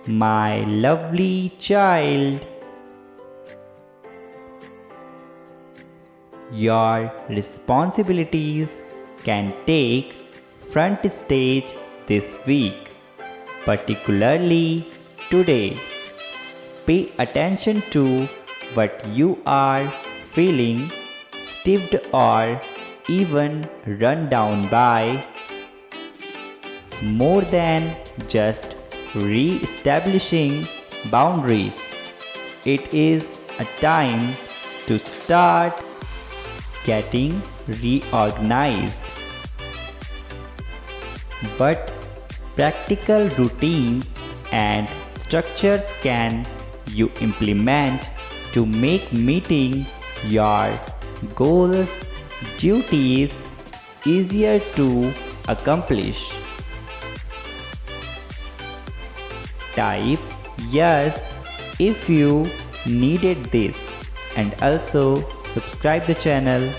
my lovely child. Your responsibilities can take front stage this week, particularly today. Pay attention to what you are feeling stiffed or even run down by. More than just re-establishing boundaries, it is a time to start getting reorganized. But practical routines and structures can you implement to make meeting your goals, duties easier to accomplish. Type yes if you needed this and also subscribe the channel